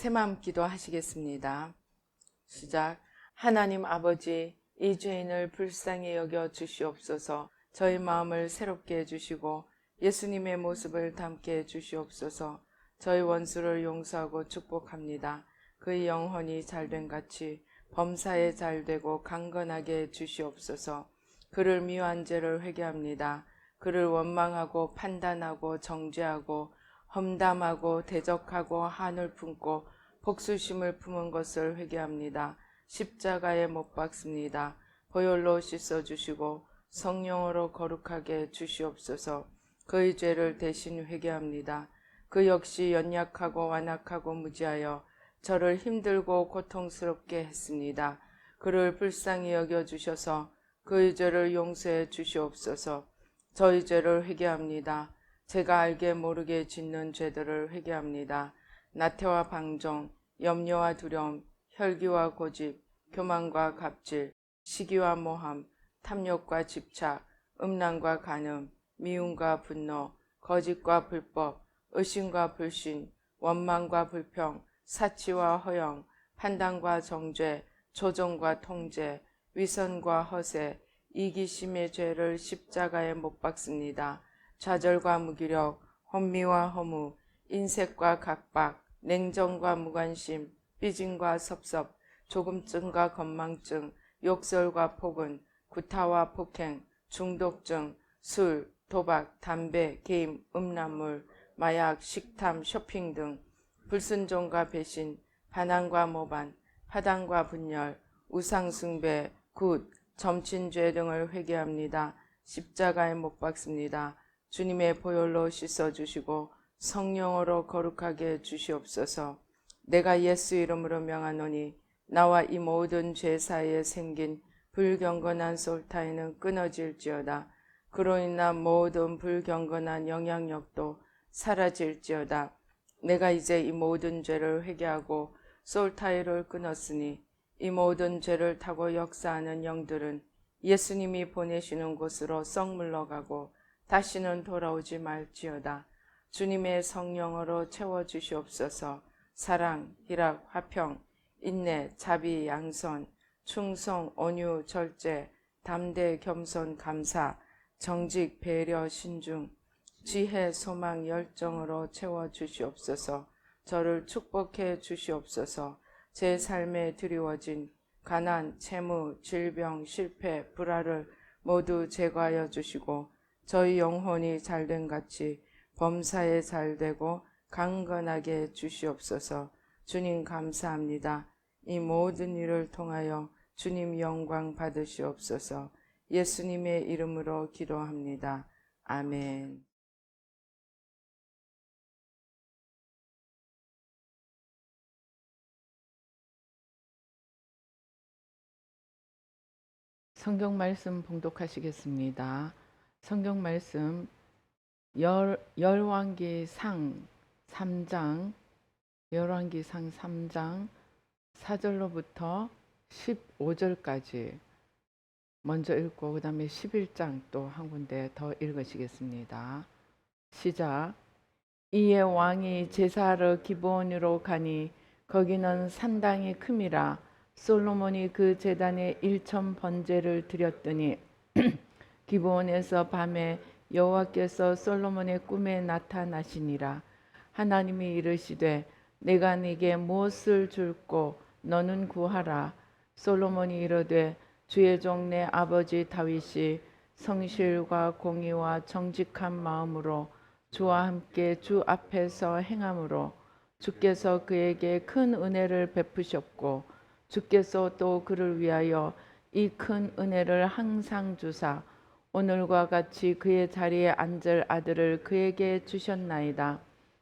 새마음 기도하시겠습니다. 시작. 하나님 아버지, 이 죄인을 불쌍히 여겨 주시옵소서. 저희 마음을 새롭게 해주시고 예수님의 모습을 담게 해주시옵소서. 저희 원수를 용서하고 축복합니다. 그의 영혼이 잘된 같이 범사에 잘되고 강건하게 해주시옵소서. 그를 미워한 죄를 회개합니다. 그를 원망하고 판단하고 정죄하고 험담하고 대적하고 한을 품고 복수심을 품은 것을 회개합니다. 십자가에 못 박습니다. 보혈로 씻어주시고 성령으로 거룩하게 주시옵소서. 그의 죄를 대신 회개합니다. 그 역시 연약하고 완악하고 무지하여 저를 힘들고 고통스럽게 했습니다. 그를 불쌍히 여겨주셔서 그의 죄를 용서해 주시옵소서. 저희 죄를 회개합니다. 제가 알게 모르게 짓는 죄들을 회개합니다. 나태와 방종, 염려와 두려움, 혈기와 고집, 교만과 갑질, 시기와 모함, 탐욕과 집착, 음란과 간음, 미움과 분노, 거짓과 불법, 의심과 불신, 원망과 불평, 사치와 허영, 판단과 정죄, 조종과 통제, 위선과 허세, 이기심의 죄를 십자가에 못 박습니다. 좌절과 무기력, 혼미와 허무, 인색과 각박, 냉정과 무관심, 삐짐과 섭섭, 조금증과 건망증, 욕설과 폭언, 구타와 폭행, 중독증, 술, 도박, 담배, 게임, 음란물, 마약, 식탐, 쇼핑 등 불순종과 배신, 반항과 모반, 파당과 분열, 우상숭배, 굿, 점친죄 등을 회개합니다. 십자가에 못 박습니다. 주님의 보혈로 씻어주시고 성령으로 거룩하게 해주시옵소서. 내가 예수 이름으로 명하노니 나와 이 모든 죄 사이에 생긴 불경건한 솔타이는 끊어질지어다. 그로 인한 모든 불경건한 영향력도 사라질지어다. 내가 이제 이 모든 죄를 회개하고 솔타이를 끊었으니 이 모든 죄를 타고 역사하는 영들은 예수님이 보내시는 곳으로 썩 물러가고 다시는 돌아오지 말지어다. 주님의 성령으로 채워주시옵소서. 사랑, 희락, 화평, 인내, 자비, 양선, 충성, 온유, 절제, 담대, 겸손, 감사, 정직, 배려, 신중, 지혜, 소망, 열정으로 채워주시옵소서. 저를 축복해 주시옵소서. 제 삶에 드리워진 가난, 채무, 질병, 실패, 불화를 모두 제거하여 주시고 저희 영혼이 잘된 같이 범사에 잘되고 강건하게 주시옵소서. 주님 감사합니다. 이 모든 일을 통하여 주님 영광 받으시옵소서. 예수님의 이름으로 기도합니다. 아멘. 성경 말씀 봉독하시겠습니다. 성경 말씀 열왕기상 3장 4절로부터 15절까지 먼저 읽고 그 다음에 11장 또 한 군데 더 읽으시겠습니다. 시작. 이에 왕이 제사하러 기브온으로 가니 거기는 산당이 큼이라. 솔로몬이 그 제단에 1천 번제를 드렸더니 기브온에서 밤에 여호와께서 솔로몬의 꿈에 나타나시니라. 하나님이 이르시되 내가 네게 무엇을 줄꼬 너는 구하라. 솔로몬이 이르되 주의 종 내 아버지 다윗이 성실과 공의와 정직한 마음으로 주와 함께 주 앞에서 행함으로 주께서 그에게 큰 은혜를 베푸셨고 주께서 또 그를 위하여 이 큰 은혜를 항상 주사 오늘과 같이 그의 자리에 앉을 아들을 그에게 주셨나이다.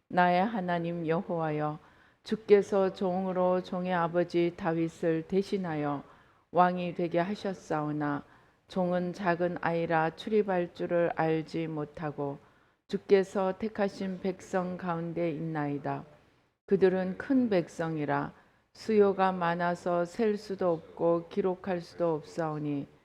나의 하나님 여호와여, 주께서 종으로 종의 아버지 다윗을 대신하여 왕이 되게 하셨사오나 종은 작은 아이라 출입할 줄을 알지 못하고 주께서 택하신 백성 가운데 있나이다. 그들은 큰 백성이라 수요가 많아서 셀 수도 없고 기록할 수도 없사오니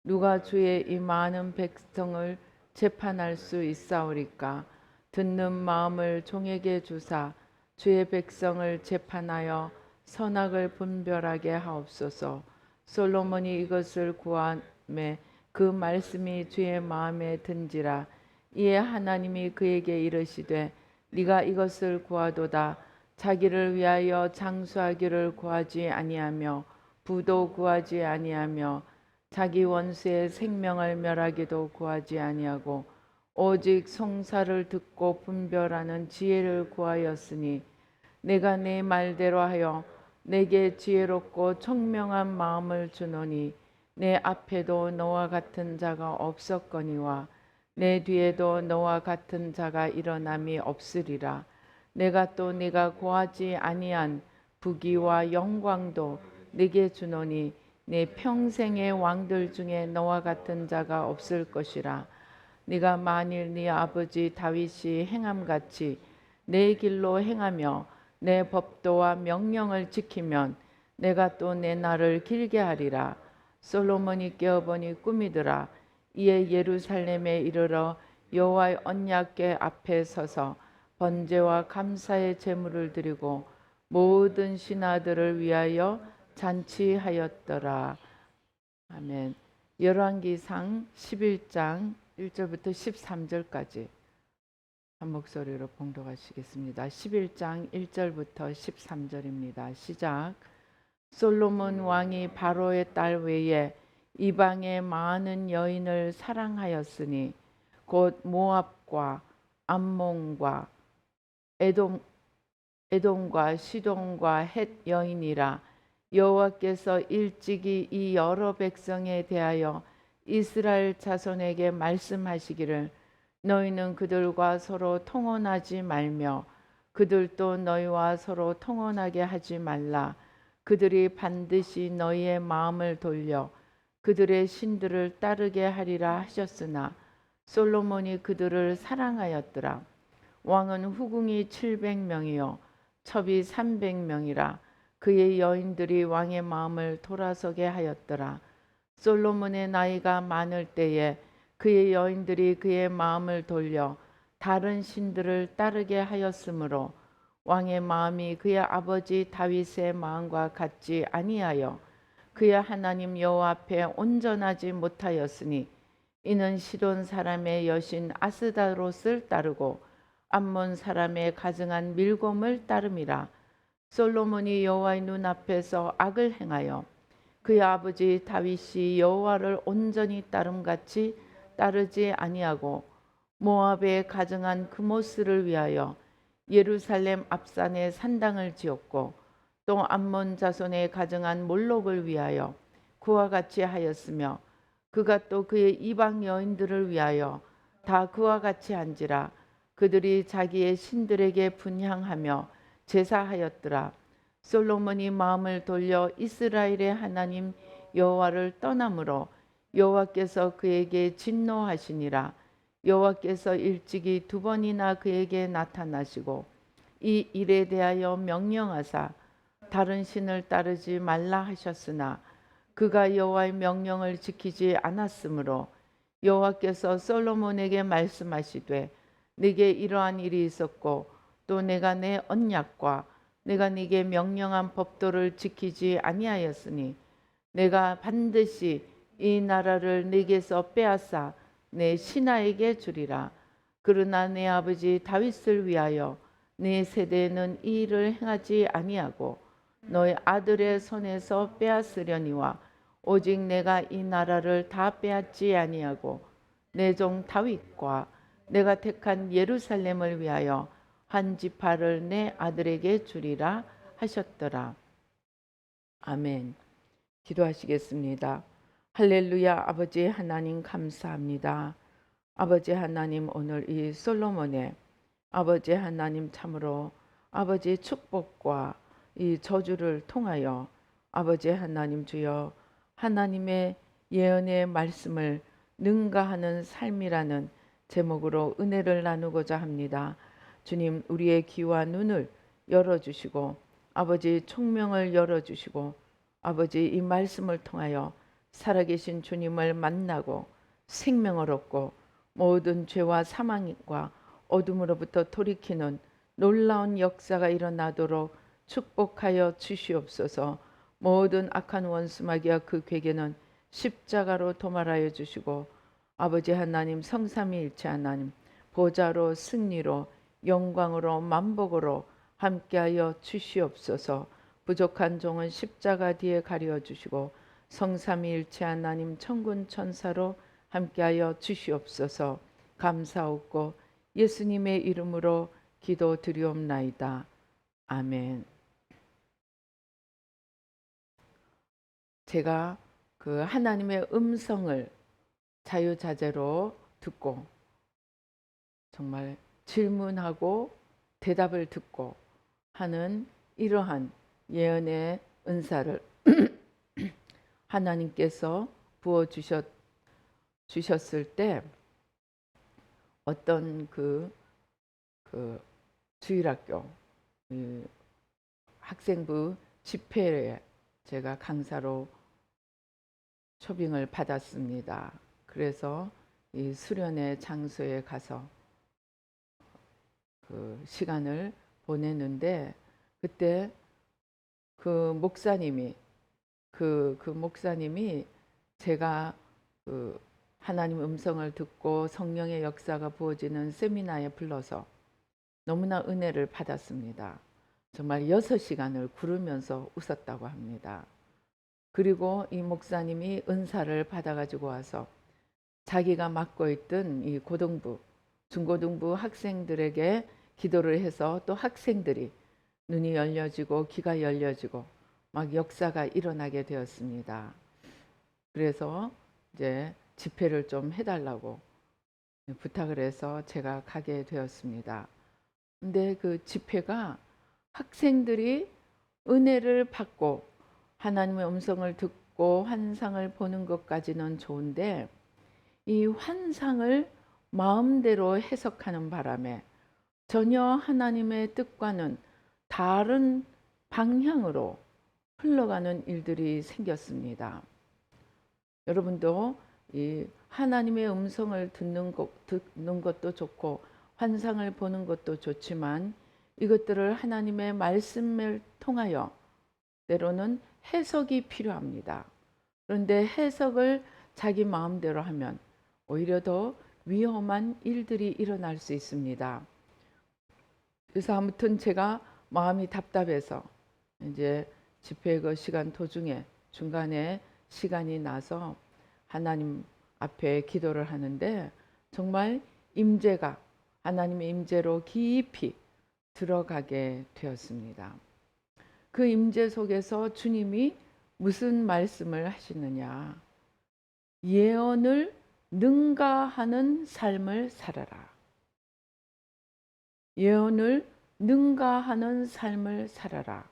누가 주의 이 많은 백성을 재판할 수 있사오리까. 듣는 마음을 종에게 주사 주의 백성을 재판하여 선악을 분별하게 하옵소서. 솔로몬이 이것을 구하매 그 말씀이 주의 마음에 든지라. 이에 하나님이 그에게 이르시되 네가 이것을 구하도다. 자기를 위하여 장수하기를 구하지 아니하며 부도 구하지 아니하며 자기 원수의 생명을 멸하기도 구하지 아니하고 오직 송사를 듣고 분별하는 지혜를 구하였으니 내가 내 말대로 하여 내게 지혜롭고 총명한 마음을 주노니 내 앞에도 너와 같은 자가 없었거니와 내 뒤에도 너와 같은 자가 일어남이 없으리라. 내가 또 네가 구하지 아니한 부귀와 영광도 네게 주노니 내 평생의 왕들 중에 너와 같은 자가 없을 것이라. 네가 만일 네 아버지 다윗이 행함같이 내 길로 행하며 내 법도와 명령을 지키면 내가 또 내 날을 길게 하리라. 솔로몬이 깨어보니 꿈이더라. 이에 예루살렘에 이르러 여호와의 언약궤 앞에 서서 번제와 감사의 제물을 드리고 모든 신하들을 위하여 잔치하였더라. 아멘. 열왕기상 11장 1절부터 13절까지 한 목소리로 봉독하시겠습니다. 11장 1절부터 13절입니다. 시작. 솔로몬 왕이 바로의 딸 외에 이방의 많은 여인을 사랑하였으니 곧 모압과 암몬과 에돔과 시돈과 헷 여인이라. 여호와께서 일찍이 이 여러 백성에 대하여 이스라엘 자손에게 말씀하시기를 너희는 그들과 서로 통혼하지 말며 그들도 너희와 서로 통혼하게 하지 말라. 그들이 반드시 너희의 마음을 돌려 그들의 신들을 따르게 하리라 하셨으나 솔로몬이 그들을 사랑하였더라. 왕은 후궁이 700명이요 첩이 300명이라. 그의 여인들이 왕의 마음을 돌아서게 하였더라. 솔로몬의 나이가 많을 때에 그의 여인들이 그의 마음을 돌려 다른 신들을 따르게 하였으므로 왕의 마음이 그의 아버지 다윗의 마음과 같지 아니하여 그의 하나님 여호와 앞에 온전하지 못하였으니 이는 시돈 사람의 여신 아스다롯을 따르고 암몬 사람의 가증한 밀곰을 따름이라. 솔로몬이 여호와의 눈앞에서 악을 행하여 그의 아버지 다윗이 여호와를 온전히 따름같이 따르지 아니하고 모압에 가증한 그모스를 위하여 예루살렘 앞산에 산당을 지었고 또 암몬 자손의 가증한 몰록을 위하여 그와 같이 하였으며 그가 또 그의 이방 여인들을 위하여 다 그와 같이 한지라. 그들이 자기의 신들에게 분향하며 제사하였더라. 솔로몬이 마음을 돌려 이스라엘의 하나님 여호와를 떠나므로 여호와께서 그에게 진노하시니라. 여호와께서 일찍이 2번이나 그에게 나타나시고 이 일에 대하여 명령하사 다른 신을 따르지 말라 하셨으나 그가 여호와의 명령을 지키지 않았으므로 여호와께서 솔로몬에게 말씀하시되 네게 이러한 일이 있었고 또 내가 내 언약과 내가 네게 명령한 법도를 지키지 아니하였으니 내가 반드시 이 나라를 네게서 빼앗아 내 신하에게 주리라. 그러나 내 아버지 다윗을 위하여 네 세대에는 이 일을 행하지 아니하고 너의 아들의 손에서 빼앗으려니와 오직 내가 이 나라를 다 빼앗지 아니하고 내 종 다윗과 내가 택한 예루살렘을 위하여 한 지파를 내 아들에게 주리라 하셨더라. 아멘. 기도하시겠습니다. 할렐루야. 아버지 하나님 감사합니다. 아버지 하나님, 오늘 이 솔로몬의 아버지 하나님 참으로 아버지 축복과 이 저주를 통하여 아버지 하나님 주여 하나님의 예언의 말씀을 능가하는 삶이라는 제목으로 은혜를 나누고자 합니다. 주님, 우리의 귀와 눈을 열어주시고 아버지 총명을 열어주시고 아버지 이 말씀을 통하여 살아계신 주님을 만나고 생명을 얻고 모든 죄와 사망과 어둠으로부터 돌이키는 놀라운 역사가 일어나도록 축복하여 주시옵소서. 모든 악한 원수마귀와 그 괴계는 십자가로 도말하여 주시고 아버지 하나님, 성삼위일체 하나님, 보좌로 승리로 영광으로 만복으로 함께하여 주시옵소서. 부족한 종은 십자가 뒤에 가려 주시고 성삼위일체 하나님, 천군 천사로 함께하여 주시옵소서. 감사하고 예수님의 이름으로 기도드리옵나이다. 아멘. 제가 그 하나님의 음성을 자유자재로 듣고 정말 질문하고 대답을 듣고 하는 이러한 예언의 은사를 하나님께서 부어 주셨을 때 어떤 그 주일학교 학생부 집회에 제가 강사로 초빙을 받았습니다. 그래서 이 수련회 장소에 가서 그 시간을 보냈는데 그때 그 목사님이 제가 그 하나님 음성을 듣고 성령의 역사가 부어지는 세미나에 불러서 너무나 은혜를 받았습니다. 정말 6시간을 구르면서 웃었다고 합니다. 그리고 이 목사님이 은사를 받아가지고 와서 자기가 맡고 있던 이 고등부, 중고등부 학생들에게 기도를 해서 또 학생들이 눈이 열려지고 귀가 열려지고 막 역사가 일어나게 되었습니다. 그래서 이제 집회를 좀 해달라고 부탁을 해서 제가 가게 되었습니다. 근데 그 집회가 학생들이 은혜를 받고 하나님의 음성을 듣고 환상을 보는 것까지는 좋은데 이 환상을 마음대로 해석하는 바람에 전혀 하나님의 뜻과는 다른 방향으로 흘러가는 일들이 생겼습니다. 여러분도 이 하나님의 음성을 듣는 것도 좋고 환상을 보는 것도 좋지만 이것들을 하나님의 말씀을 통하여 때로는 해석이 필요합니다. 그런데 해석을 자기 마음대로 하면 오히려 더 위험한 일들이 일어날 수 있습니다. 그래서 아무튼 제가 마음이 답답해서 이제 집회 그 시간 도중에 중간에 시간이 나서 하나님 앞에 기도를 하는데 정말 임재가 하나님의 임재로 깊이 들어가게 되었습니다. 그 임재 속에서 주님이 무슨 말씀을 하시느냐? 예언을 능가하는 삶을 살아라. 예언을 능가하는 삶을 살아라.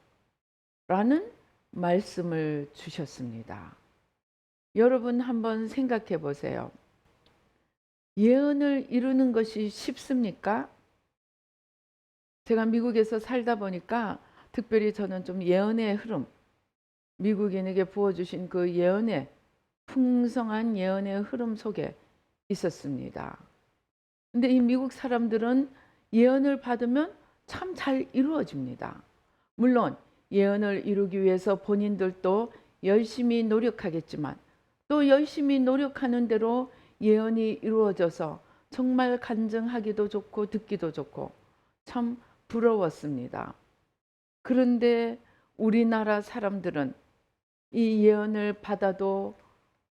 라는 말씀을 주셨습니다. 여러분 한번 생각해 보세요. 예언을 이루는 것이 쉽습니까? 제가 미국에서 살다 보니까 특별히 저는 좀 예언의 흐름, 미국인에게 부어주신 그 예언의 풍성한 예언의 흐름 속에 있었습니다. 근데 이 미국 사람들은 예언을 받으면 참 잘 이루어집니다. 물론 예언을 이루기 위해서 본인들도 열심히 노력하겠지만 또 열심히 노력하는 대로 예언이 이루어져서 정말 간증하기도 좋고 듣기도 좋고 참 부러웠습니다. 그런데 우리나라 사람들은 이 예언을 받아도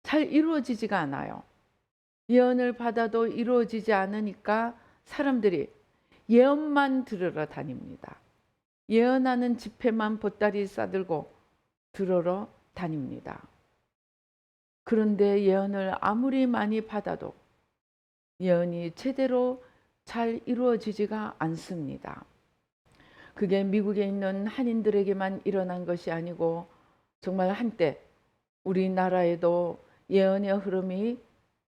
잘 이루어지지가 않아요. 예언을 받아도 이루어지지 않으니까 사람들이 예언만 들으러 다닙니다. 예언하는 집회만 보따리 싸들고 들으러 다닙니다. 그런데 예언을 아무리 많이 받아도 예언이 제대로 잘 이루어지지가 않습니다. 그게 미국에 있는 한인들에게만 일어난 것이 아니고 정말 한때 우리나라에도 예언의 흐름이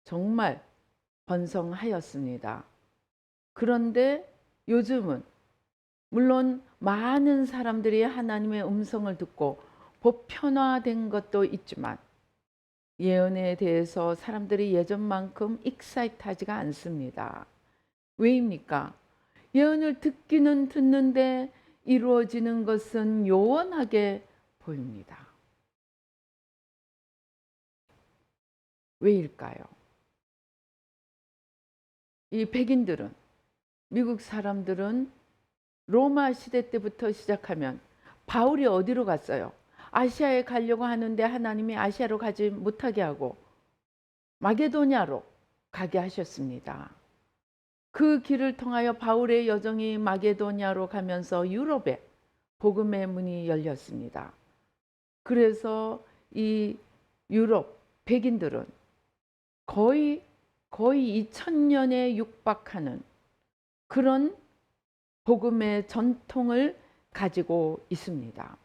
정말 번성하였습니다. 그런데 요즘은 물론 많은 사람들이 하나님의 음성을 듣고 보편화된 것도 있지만 예언에 대해서 사람들이 예전만큼 익사이트하지가 않습니다. 왜입니까? 예언을 듣기는 듣는데 이루어지는 것은 요원하게 보입니다. 왜일까요? 이 백인들은, 미국 사람들은 로마 시대 때부터 시작하면 바울이 어디로 갔어요? 아시아에 가려고 하는데 하나님이 아시아로 가지 못하게 하고 마게도냐로 가게 하셨습니다. 그 길을 통하여 바울의 여정이 마게도냐로 가면서 유럽에 복음의 문이 열렸습니다. 그래서 이 유럽 백인들은 거의 2000년에 육박하는 그런 복음의 전통을 가지고 있습니다.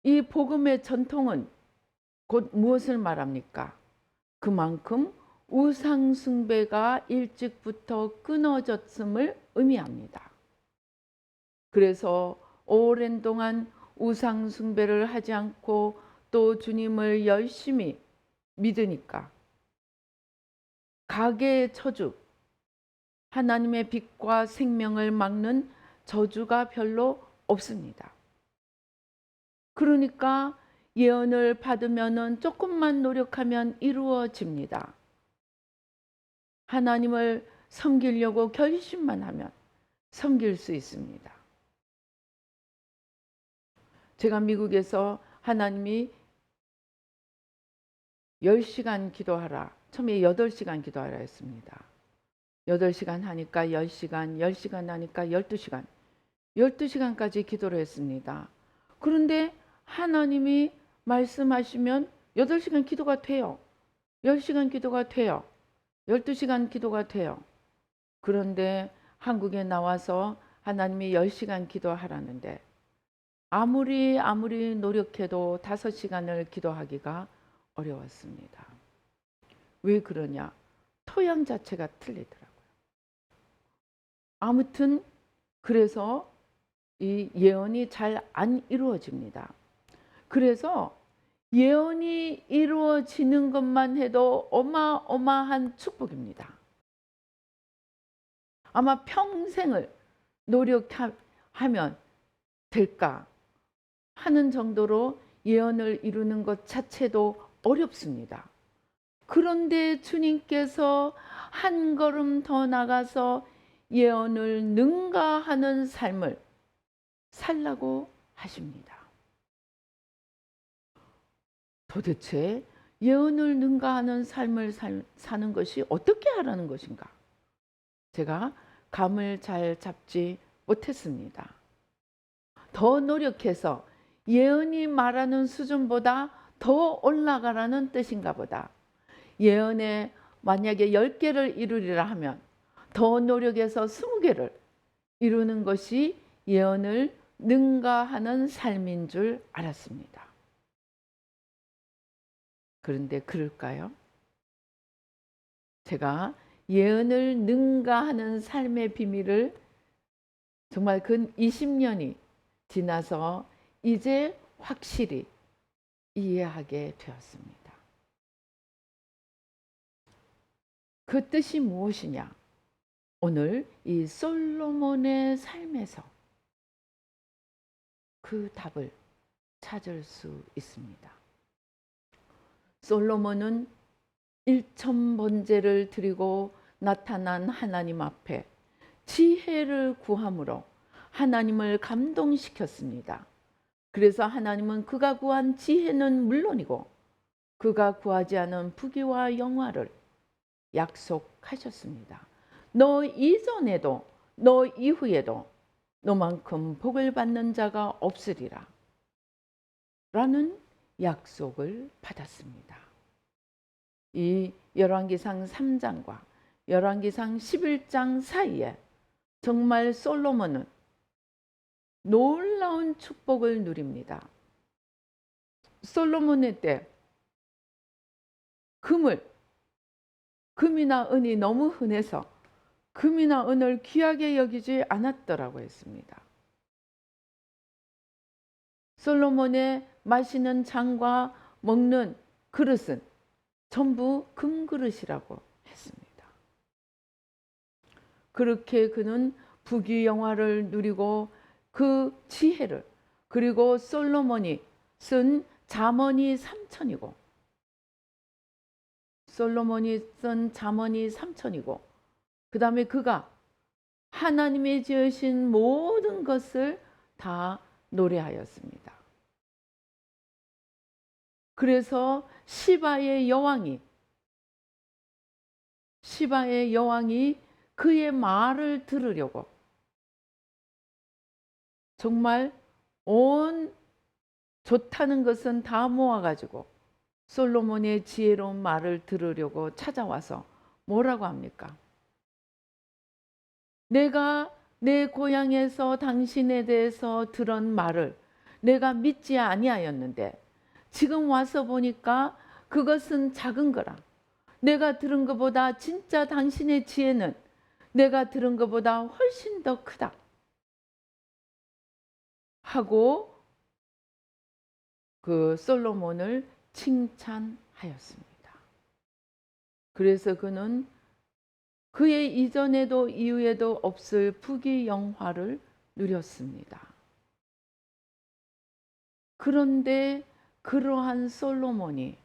이 복음의 전통은 곧 무엇을 말합니까? 그만큼 우상 숭배가 일찍부터 끊어졌음을 의미합니다. 그래서 오랜 동안 우상 숭배를 하지 않고 또 주님을 열심히 믿으니까 가계의 저주, 하나님의 빛과 생명을 막는 저주가 별로 없습니다. 그러니까 예언을 받으면은 조금만 노력하면 이루어집니다. 하나님을 섬기려고 결심만 하면 섬길 수 있습니다. 제가 미국에서 하나님이 10시간 기도하라, 처음에 8시간 기도하라 했습니다. 8시간 하니까 10시간, 10시간 하니까 12시간, 12시간까지 기도를 했습니다. 그런데 하나님이 말씀하시면 8시간 기도가 돼요. 10시간 기도가 돼요. 12시간 기도가 돼요. 그런데 한국에 나와서 하나님이 10시간 기도하라는데 아무리 노력해도 5시간을 기도하기가 어려웠습니다. 왜 그러냐? 토양 자체가 틀리더라고요. 아무튼 그래서 이 예언이 잘 안 이루어집니다. 그래서 예언이 이루어지는 것만 해도 어마어마한 축복입니다. 아마 평생을 노력하면 될까 하는 정도로 예언을 이루는 것 자체도 어렵습니다. 그런데 주님께서 한 걸음 더 나가서 예언을 능가하는 삶을 살라고 하십니다. 도대체 예언을 능가하는 삶을 사는 것이 어떻게 하라는 것인가? 제가 감을 잘 잡지 못했습니다. 더 노력해서 예언이 말하는 수준보다 더 올라가라는 뜻인가 보다. 예언에 만약에 10개를 이루리라 하면 더 노력해서 20개를 이루는 것이 예언을 능가하는 삶인 줄 알았습니다. 그런데 그럴까요? 제가 예언을 능가하는 삶의 비밀을 정말 근 20년이 지나서 이제 확실히 이해하게 되었습니다. 그 뜻이 무엇이냐? 오늘 이 솔로몬의 삶에서 그 답을 찾을 수 있습니다. 솔로몬은 1000번제를 드리고 나타난 하나님 앞에 지혜를 구함으로 하나님을 감동시켰습니다. 그래서 하나님은 그가 구한 지혜는 물론이고 그가 구하지 않은 부귀와 영화를 약속하셨습니다. 너 이전에도 너 이후에도 너만큼 복을 받는 자가 없으리라 라는 약속을 받았습니다. 이 열왕기상 3장과 열왕기상 11장 사이에 정말 솔로몬은 놀라운 축복을 누립니다. 솔로몬의 때 금이나 은이 너무 흔해서 금이나 은을 귀하게 여기지 않았더라고 했습니다. 솔로몬의 마시는 잔과 먹는 그릇은 전부 금그릇이라고 했습니다. 그렇게 그는 부귀영화를 누리고 그 지혜를, 그리고 솔로몬이 쓴 잠언이 3천이고 그 다음에 그가 하나님이 지으신 모든 것을 다 노래하였습니다. 그래서 시바의 여왕이 그의 말을 들으려고 정말 온 좋다는 것은 다 모아가지고 솔로몬의 지혜로운 말을 들으려고 찾아와서 뭐라고 합니까? 내가 내 고향에서 당신에 대해서 들은 말을 내가 믿지 아니하였는데 지금 와서 보니까 그것은 작은 거라. 내가 들은 것보다 진짜 당신의 지혜는 내가 들은 것보다 훨씬 더 크다 하고 그 솔로몬을 칭찬하였습니다. 그래서 그는 그의 이전에도 이후에도 없을 부귀영화를 누렸습니다. 그런데 그러한 솔로몬이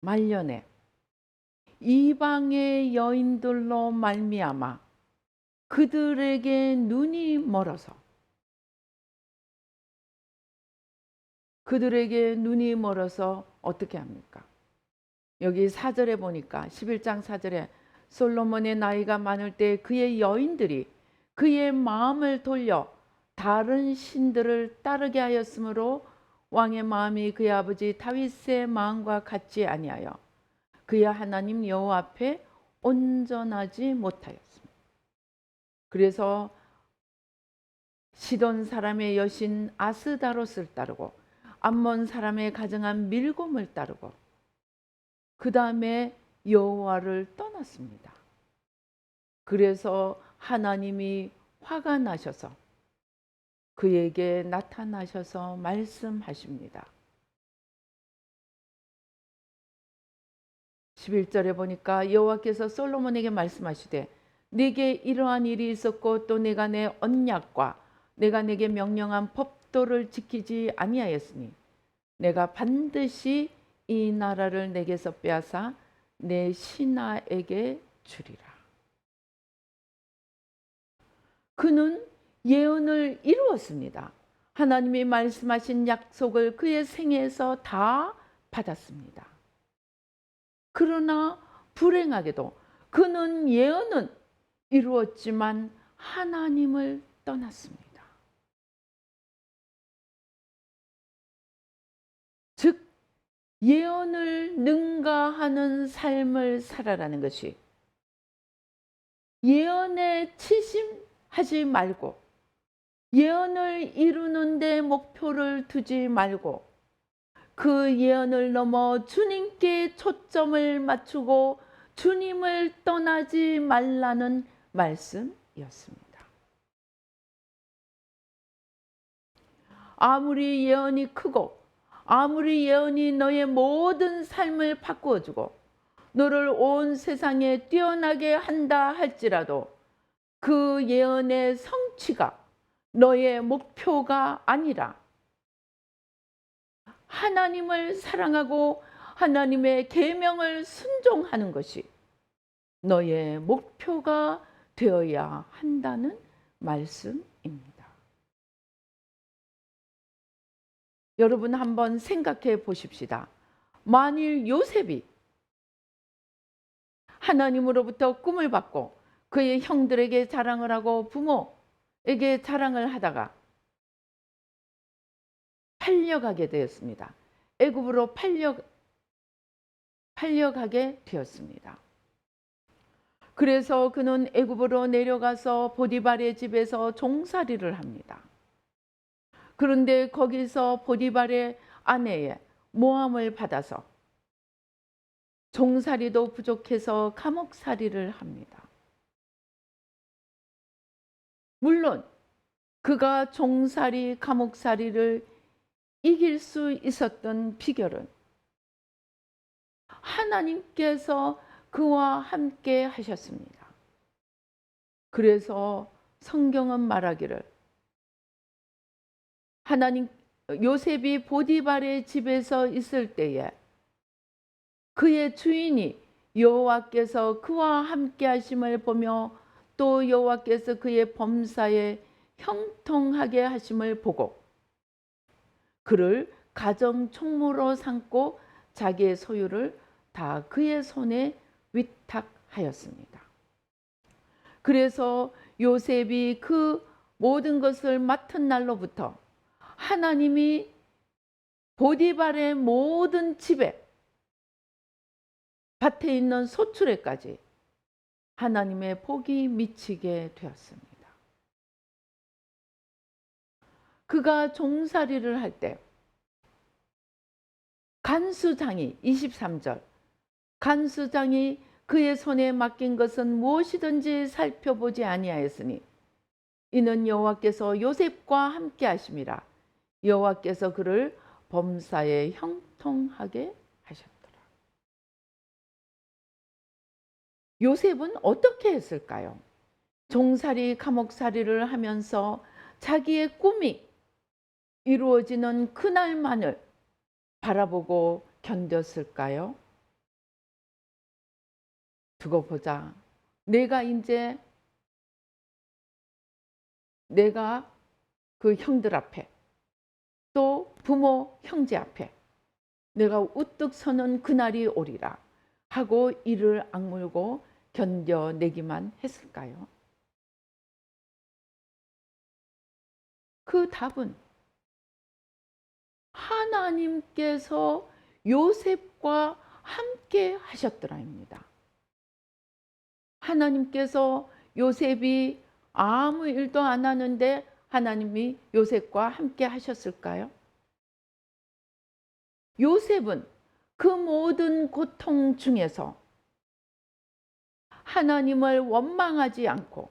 말년에 이방의 여인들로 말미암아 그들에게 눈이 멀어서 어떻게 합니까? 여기 4절에 보니까 11장 4절에 솔로몬의 나이가 많을 때 그의 여인들이 그의 마음을 돌려 다른 신들을 따르게 하였으므로 왕의 마음이 그의 아버지 다윗의 마음과 같지 아니하여 그의 하나님 여호와 앞에 온전하지 못하였습니다. 그래서 시돈 사람의 여신 아스다롯을 따르고 암몬 사람의 가정한 밀곰을 따르고 그 다음에 여호와를 떠났습니다. 그래서 하나님이 화가 나셔서 그에게 나타나셔서 말씀하십니다. 11절에 보니까 여호와께서 솔로몬에게 말씀하시되 네게 이러한 일이 있었고 또 내가 내 언약과 내가 내게 명령한 법도를 지키지 아니하였으니 내가 반드시 이 나라를 내게서 빼앗아 내 신하에게 주리라. 그는 예언을 이루었습니다. 하나님이 말씀하신 약속을 그의 생애에서 다 받았습니다. 그러나 불행하게도 그는 예언은 이루었지만 하나님을 떠났습니다. 즉 예언을 능가하는 삶을 살아라는 것이, 예언에 치심하지 말고 예언을 이루는 데 목표를 두지 말고 그 예언을 넘어 주님께 초점을 맞추고 주님을 떠나지 말라는 말씀이었습니다. 아무리 예언이 크고 아무리 예언이 너의 모든 삶을 바꾸어주고 너를 온 세상에 뛰어나게 한다 할지라도 그 예언의 성취가 너의 목표가 아니라 하나님을 사랑하고 하나님의 계명을 순종하는 것이 너의 목표가 되어야 한다는 말씀입니다. 여러분 한번 생각해 보십시다. 만일 요셉이 하나님으로부터 꿈을 받고 그의 형들에게 자랑을 하고 부모에게 자랑을 하다가 팔려가게 되었습니다. 애굽으로 팔려가게 되었습니다. 그래서 그는 애굽으로 내려가서 보디발의 집에서 종살이를 합니다. 그런데 거기서 보디발의 아내의 모함을 받아서 종살이도 부족해서 감옥살이를 합니다. 물론 그가 종살이, 감옥살이를 이길 수 있었던 비결은 하나님께서 그와 함께 하셨습니다. 그래서 성경은 말하기를 하나님 요셉이 보디발의 집에서 있을 때에 그의 주인이 여호와께서 그와 함께 하심을 보며 또 여호와께서 그의 범사에 형통하게 하심을 보고 그를 가정 총무로 삼고 자기의 소유를 다 그의 손에 위탁하였습니다. 그래서 요셉이 그 모든 것을 맡은 날로부터 하나님이 보디발의 모든 집에 밭에 있는 소출에까지 하나님의 복이 미치게 되었습니다. 그가 종살이를 할 때 간수장이 23절 간수장이 그의 손에 맡긴 것은 무엇이든지 살펴보지 아니하였으니 이는 여호와께서 요셉과 함께 하심이라 여호와께서 그를 범사에 형통하게 하셨더라. 요셉은 어떻게 했을까요? 종살이 감옥살이를 하면서 자기의 꿈이 이루어지는 그날만을 바라보고 견뎠을까요? 두고 보자. 내가 그 형들 앞에 또 부모 형제 앞에 내가 우뚝 서는 그날이 오리라 하고 이를 악물고 견뎌내기만 했을까요? 그 답은 하나님께서 요셉과 함께 하셨더라입니다. 하나님께서 요셉이 아무 일도 안 하는데 하나님이 요셉과 함께 하셨을까요? 요셉은 그 모든 고통 중에서 하나님을 원망하지 않고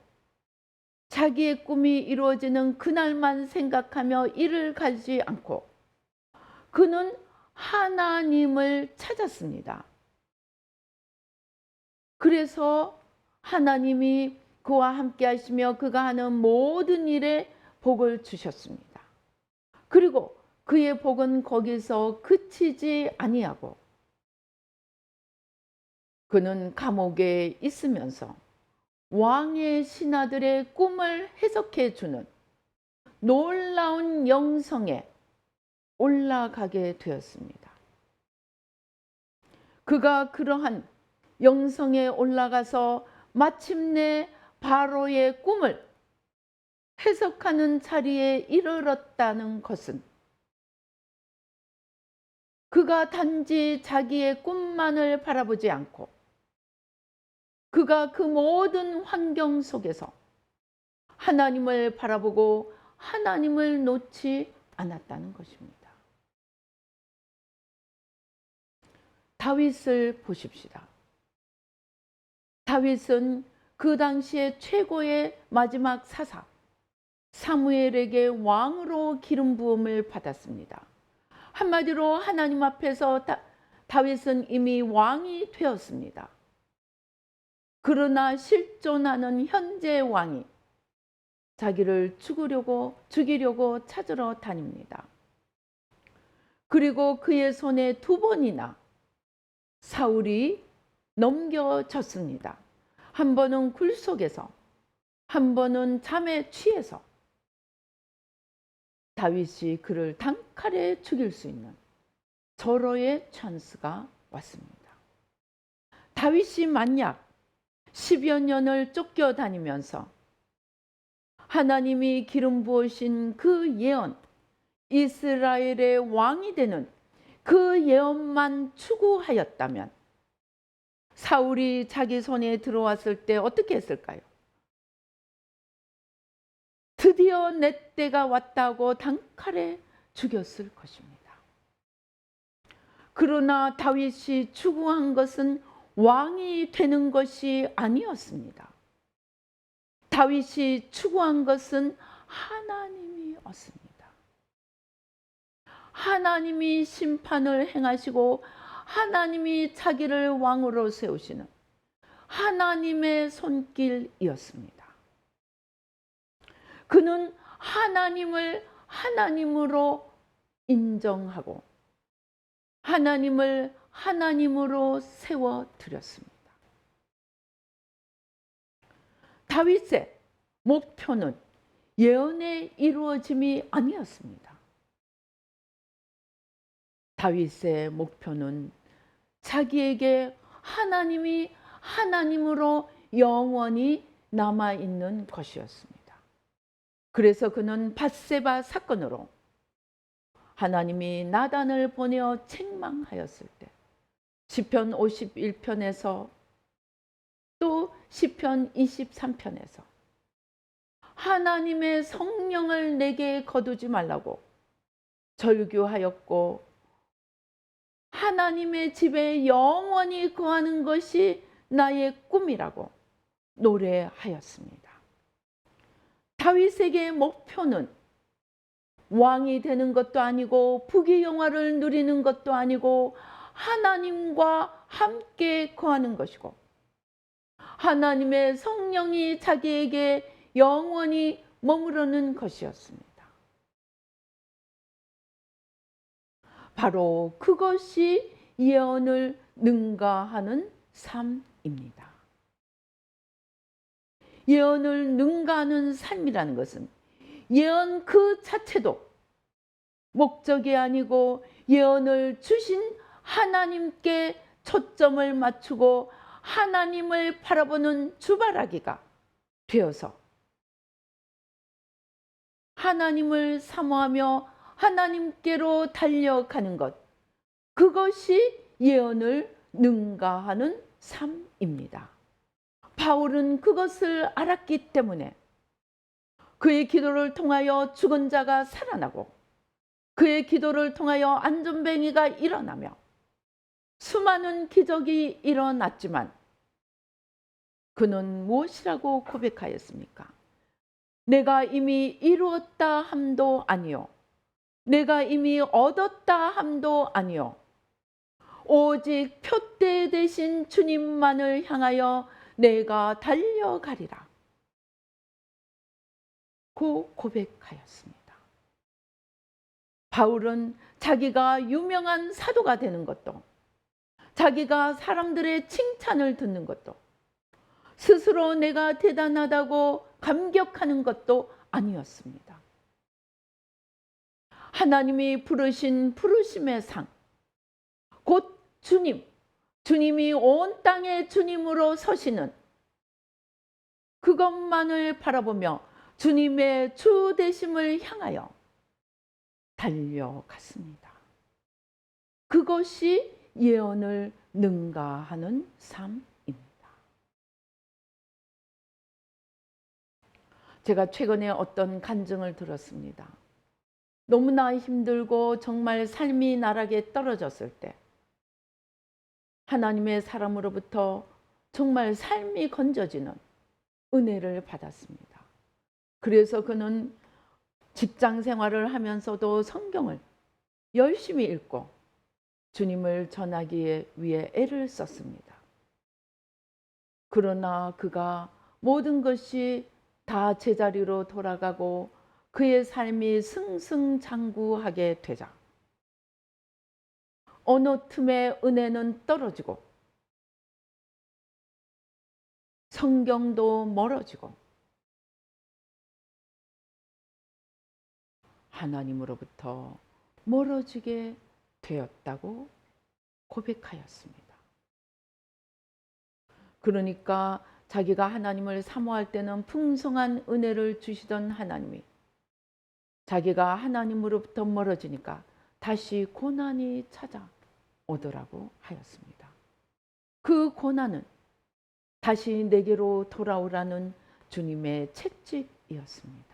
자기의 꿈이 이루어지는 그날만 생각하며 이를 가지 않고 그는 하나님을 찾았습니다. 그래서 하나님이 그와 함께 하시며 그가 하는 모든 일에 복을 주셨습니다. 그리고 그의 복은 거기서 그치지 아니하고 그는 감옥에 있으면서 왕의 신하들의 꿈을 해석해 주는 놀라운 영성에 올라가게 되었습니다. 그가 그러한 영성에 올라가서 마침내 바로의 꿈을 해석하는 자리에 이르렀다는 것은 그가 단지 자기의 꿈만을 바라보지 않고 그가 그 모든 환경 속에서 하나님을 바라보고 하나님을 놓지 않았다는 것입니다. 다윗을 보십시다. 다윗은 그 당시에 최고의 마지막 사사 사무엘에게 왕으로 기름 부음을 받았습니다. 한마디로 하나님 앞에서 다윗은 이미 왕이 되었습니다. 그러나 실존하는 현재 왕이 자기를 죽이려고 찾으러 다닙니다. 그리고 그의 손에 2번이나 사울이 넘겨졌습니다. 한 번은 굴 속에서, 한 번은 잠에 취해서 다윗이 그를 단칼에 죽일 수 있는 절호의 찬스가 왔습니다. 다윗이 만약 10여 년을 쫓겨다니면서 하나님이 기름 부으신 그 예언, 이스라엘의 왕이 되는 그 예언만 추구하였다면 사울이 자기 손에 들어왔을 때 어떻게 했을까요? 드디어 내 때가 왔다고 단칼에 죽였을 것입니다. 그러나 다윗이 추구한 것은 왕이 되는 것이 아니었습니다. 다윗이 추구한 것은 하나님이었습니다. 하나님이 심판을 행하시고 하나님이 자기를 왕으로 세우시는 하나님의 손길이었습니다. 그는 하나님을 하나님으로 인정하고 하나님을 하나님으로 세워드렸습니다. 다윗의 목표는 예언의 이루어짐이 아니었습니다. 다윗의 목표는 자기에게 하나님이 하나님으로 영원히 남아있는 것이었습니다. 그래서 그는 밧세바 사건으로 하나님이 나단을 보내어 책망하였을 때 시편 51편에서 또 시편 23편에서 하나님의 성령을 내게 거두지 말라고 절규하였고 하나님의 집에 영원히 거하는 것이 나의 꿈이라고 노래하였습니다. 다윗에게 목표는 왕이 되는 것도 아니고 부귀영화를 누리는 것도 아니고 하나님과 함께 거하는 것이고 하나님의 성령이 자기에게 영원히 머무르는 것이었습니다. 바로 그것이 예언을 능가하는 삶입니다. 예언을 능가하는 삶이라는 것은 예언 그 자체도 목적이 아니고 예언을 주신 하나님께 초점을 맞추고 하나님을 바라보는 주바라기가 되어서 하나님을 사모하며 하나님께로 달려가는 것, 그것이 예언을 능가하는 삶입니다. 바울은 그것을 알았기 때문에 그의 기도를 통하여 죽은 자가 살아나고 그의 기도를 통하여 안전뱅이가 일어나며 수많은 기적이 일어났지만 그는 무엇이라고 고백하였습니까? 내가 이미 이루었다 함도 아니요 내가 이미 얻었다 함도 아니요 오직 표대 되신 주님만을 향하여 내가 달려가리라 고 고백하였습니다. 바울은 자기가 유명한 사도가 되는 것도 자기가 사람들의 칭찬을 듣는 것도 스스로 내가 대단하다고 감격하는 것도 아니었습니다. 하나님이 부르신 부르심의 상, 곧 주님, 주님이 온 땅의 주님으로 서시는 그것만을 바라보며 주님의 주 되심을 향하여 달려갔습니다. 그것이 예언을 능가하는 삶입니다. 제가 최근에 어떤 간증을 들었습니다. 너무나 힘들고 정말 삶이 나락에 떨어졌을 때 하나님의 사람으로부터 정말 삶이 건져지는 은혜를 받았습니다. 그래서 그는 직장 생활을 하면서도 성경을 열심히 읽고 주님을 전하기 위해 애를 썼습니다. 그러나 그가 모든 것이 다 제자리로 돌아가고 그의 삶이 승승장구하게 되자 어느 틈에 은혜는 떨어지고 성경도 멀어지고 하나님으로부터 멀어지게 되었다고 고백하였습니다. 그러니까 자기가 하나님을 사모할 때는 풍성한 은혜를 주시던 하나님이 자기가 하나님으로부터 멀어지니까 다시 고난이 찾아오더라고 하였습니다. 그 고난은 다시 내게로 돌아오라는 주님의 채찍이었습니다.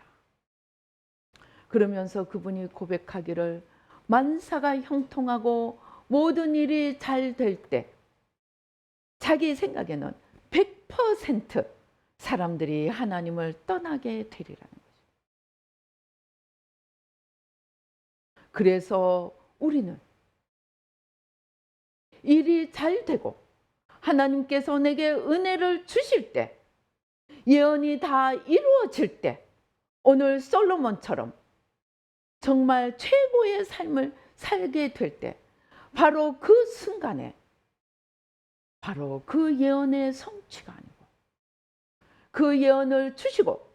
그러면서 그분이 고백하기를 만사가 형통하고 모든 일이 잘 될 때 자기 생각에는 100% 사람들이 하나님을 떠나게 되리라는 거죠. 그래서 우리는 일이 잘 되고 하나님께서 내게 은혜를 주실 때 예언이 다 이루어질 때 오늘 솔로몬처럼 정말 최고의 삶을 살게 될 때 바로 그 순간에 바로 그 예언의 성취가 아니고 그 예언을 주시고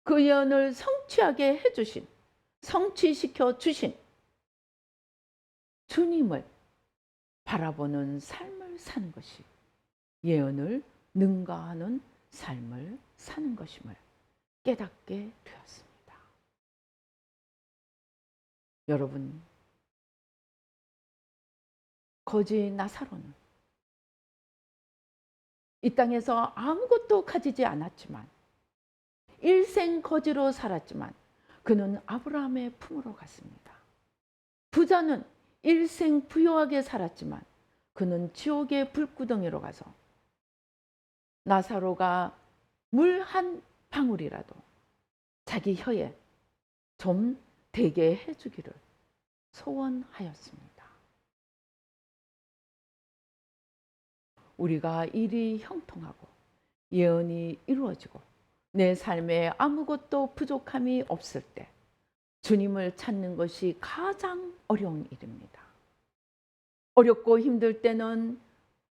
그 예언을 성취하게 해주신 성취시켜 주신 주님을 바라보는 삶을 사는 것이 예언을 능가하는 삶을 사는 것임을 깨닫게 되었습니다. 여러분, 거지 나사로는 이 땅에서 아무것도 가지지 않았지만 일생 거지로 살았지만 그는 아브라함의 품으로 갔습니다. 부자는 일생 부유하게 살았지만 그는 지옥의 불구덩이로 가서 나사로가 물 한 방울이라도 자기 혀에 좀 대게 해주기를 소원하였습니다. 우리가 일이 형통하고 예언이 이루어지고 내 삶에 아무것도 부족함이 없을 때 주님을 찾는 것이 가장 어려운 일입니다. 어렵고 힘들 때는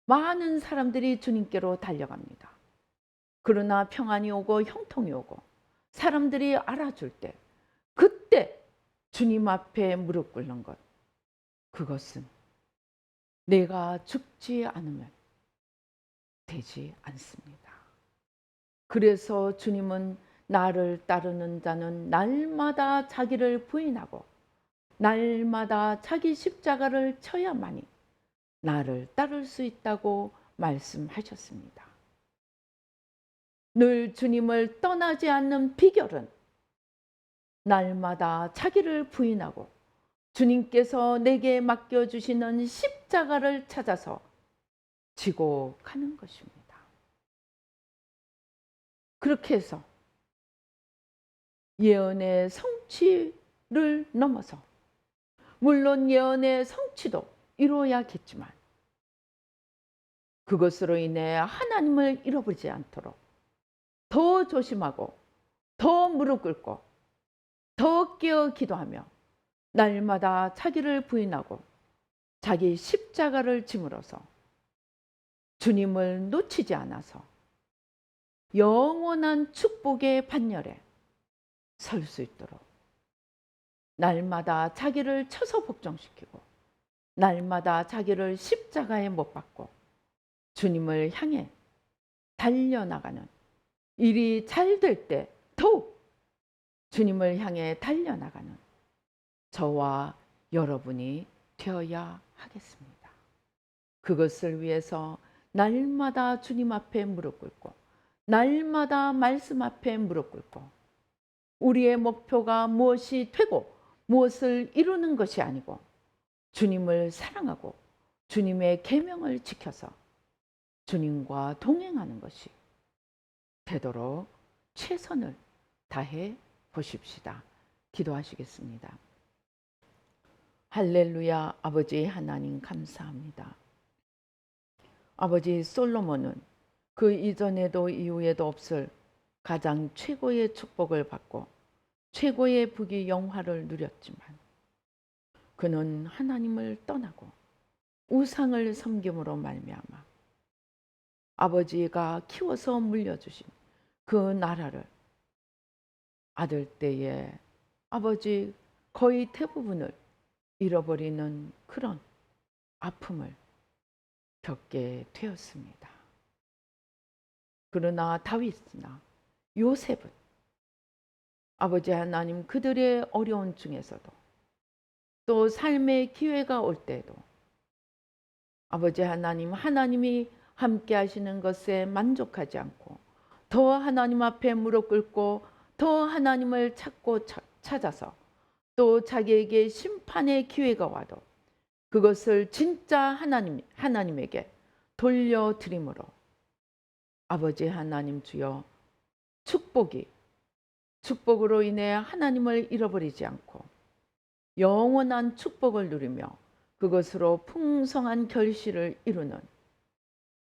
많은 사람들이 주님께로 달려갑니다. 그러나 평안이 오고 형통이 오고 사람들이 알아줄 때 그때 주님 앞에 무릎 꿇는 것, 그것은 내가 죽지 않으면 되지 않습니다. 그래서 주님은 나를 따르는 자는 날마다 자기를 부인하고 날마다 자기 십자가를 쳐야만이 나를 따를 수 있다고 말씀하셨습니다. 늘 주님을 떠나지 않는 비결은 날마다 자기를 부인하고 주님께서 내게 맡겨주시는 십자가를 찾아서 지고 가는 것입니다. 그렇게 해서 예언의 성취를 넘어서 물론 예언의 성취도 이루어야겠지만 그것으로 인해 하나님을 잃어버리지 않도록 더 조심하고 더 무릎 꿇고 더 깨어 기도하며 날마다 자기를 부인하고 자기 십자가를 짐으로써 주님을 놓치지 않아서 영원한 축복의 반열에 설 수 있도록 날마다 자기를 쳐서 복종시키고 날마다 자기를 십자가에 못 박고 주님을 향해 달려나가는 일이 잘 될 때 더욱 주님을 향해 달려나가는 저와 여러분이 되어야 하겠습니다. 그것을 위해서 날마다 주님 앞에 무릎 꿇고 날마다 말씀 앞에 무릎 꿇고 우리의 목표가 무엇이 되고 무엇을 이루는 것이 아니고 주님을 사랑하고 주님의 계명을 지켜서 주님과 동행하는 것이 되도록 최선을 다해 보십시다. 기도하시겠습니다. 할렐루야. 아버지 하나님 감사합니다. 아버지, 솔로몬은 그 이전에도 이후에도 없을 가장 최고의 축복을 받고 최고의 부귀 영화를 누렸지만 그는 하나님을 떠나고 우상을 섬김으로 말미암아 아버지가 키워서 물려주신 그 나라를 아들 때에 아버지 거의 대부분을 잃어버리는 그런 아픔을 겪게 되었습니다. 그러나 다윗이나 요셉은 아버지 하나님 그들의 어려운 중에서도 또 삶의 기회가 올 때에도 아버지 하나님, 하나님이 함께 하시는 것에 만족하지 않고 더 하나님 앞에 무릎 꿇고 더 하나님을 찾아서 또 자기에게 심판의 기회가 와도 그것을 진짜 하나님에게 돌려드림으로 아버지 하나님 주여 축복으로 인해 하나님을 잃어버리지 않고 영원한 축복을 누리며 그것으로 풍성한 결실을 이루는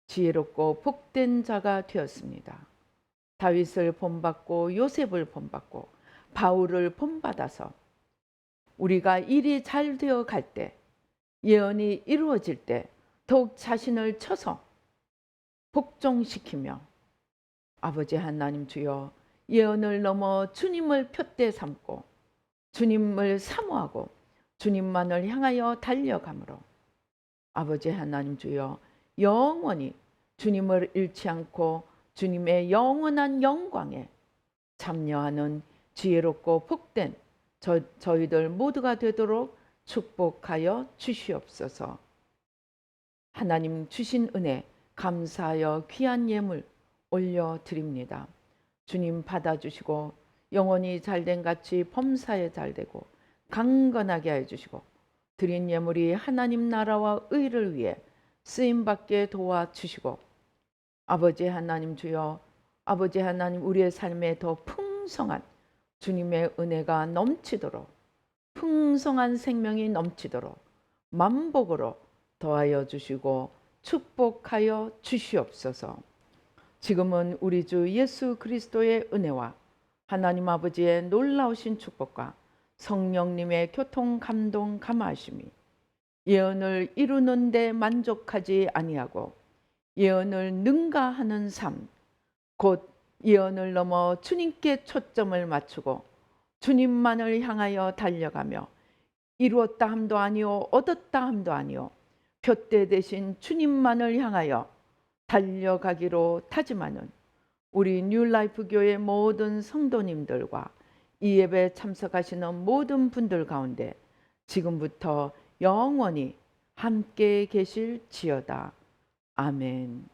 지혜롭고 복된 자가 되었습니다. 다윗을 본받고 요셉을 본받고 바울을 본받아서 우리가 일이 잘 되어 갈 때, 예언이 이루어질 때 더욱 자신을 쳐서 복종시키며 아버지 하나님 주여, 예언을 넘어 주님을 푯대 삼고 주님을 사모하고 주님만을 향하여 달려가므로 아버지 하나님 주여, 영원히 주님을 잃지 않고 주님의 영원한 영광에 참여하는 지혜롭고 복된 저희들 모두가 되도록 축복하여 주시옵소서. 하나님 주신 은혜 감사하여 귀한 예물 올려드립니다. 주님 받아주시고 영원히 잘된 같이 범사에 잘되고 강건하게 해주시고 드린 예물이 하나님 나라와 의를 위해 쓰임받게 도와주시고 아버지 하나님 주여, 아버지 하나님 우리의 삶에 더 풍성한 주님의 은혜가 넘치도록, 풍성한 생명이 넘치도록 만복으로 더하여 주시고 축복하여 주시옵소서. 지금은 우리 주 예수 그리스도의 은혜와 하나님 아버지의 놀라우신 축복과 성령님의 교통 감동 감화하심이 예언을 이루는 데 만족하지 아니하고 예언을 능가하는 삶, 곧 예언을 넘어 주님께 초점을 맞추고 주님만을 향하여 달려가며 이루었다 함도 아니요 얻었다 함도 아니요 푯대 대신 주님만을 향하여 달려가기로 다짐하는 우리 뉴라이프 교회 모든 성도님들과 이 예배에 참석하시는 모든 분들 가운데 지금부터 영원히 함께 계실지어다. 아멘.